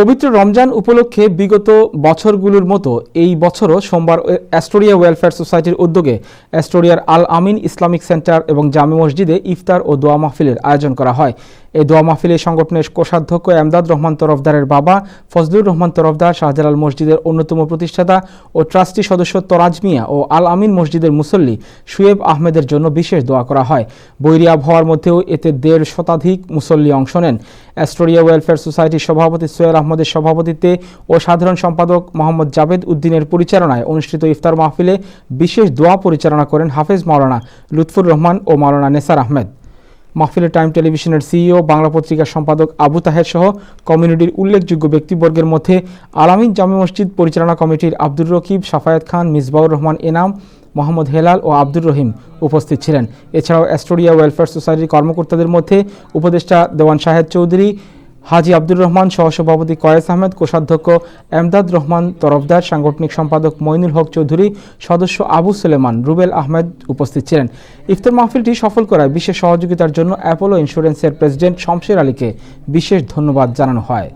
পবিত্র রমজান উপলক্ষে বিগত বছরগুলোর মতো এই বছরও সোমবার অ্যাস্টোরিয়া ওয়েলফেয়ার সোসাইটির উদ্যোগে অ্যাস্টোরিয়ার আল আমিন ইসলামিক সেন্টার এবং জামে মসজিদে ইফতার ও দোয়া মাহফিলের আয়োজন করা হয়। এই দোয়া মাহফিলে সংগঠনের কোষাধ্যক্ষ এমদাদ রহমান তরফদারের বাবা ফজলুর রহমান তরফদার, শাহজালাল মসজিদের অন্যতম প্রতিষ্ঠাতা ও ট্রাস্টি সদস্য তরাজ মিয়া ও আল আমিন মসজিদের মুসল্লি শুয়েব আহমেদের জন্য বিশেষ দোয়া করা হয়। বৈরী আবহাওয়ার মধ্যেও এতে 150 শতাধিক মুসল্লি অংশ নেন। অ্যাস্টোরিয়া ওয়েলফেয়ার সোসাইটির সভাপতি সোহেল আহমদের সভাপতিত্বে ও সাধারণ সম্পাদক মোহাম্মদ জাবেদ উদ্দিনের পরিচালনায় অনুষ্ঠিত ইফতার মাহফিলে বিশেষ দোয়া পরিচালনা করেন হাফেজ মাওলানা লুৎফুর রহমান ও মাওলানা নেসার আহমেদ। মাহফিলে টাইম টেলিভিশনের সিইও, বাংলা পত্রিকার সম্পাদক আবু তাহের সহ কমিউনিটির উল্লেখযোগ্য ব্যক্তিবর্গের মধ্যে আল আমিন জামে মসজিদ পরিচালনা কমিটির আব্দুর রকিব, সাফায়েত খান, মিসবাউর রহমান এনাম, মোহাম্মদ হেলাল ও আব্দুর রহিম উপস্থিত ছিলেন। এছাড়াও অ্যাস্টোরিয়া ওয়েলফেয়ার সোসাইটির কর্মকর্তাদের মধ্যে উপদেষ্টা দেওয়ান শাহেদ চৌধুরী, হাজি আব্দুর রহমান, সহসভাপতি কয়েস আহমেদ, কোষাধ্যক্ষ এমদাদ রহমান তরফদার, সাংগঠনিক সম্পাদক মইনুল হক চৌধুরী, সদস্য আবু সুলেমান, রুবেল আহমেদ উপস্থিত ছিলেন। ইফতার মাহফিলটি সফল করায় বিশেষ সহযোগিতার জন্য অ্যাপোলো ইন্স্যুরেন্সের প্রেসিডেন্ট শমশের আলীকে বিশেষ ধন্যবাদ জানানো হয়।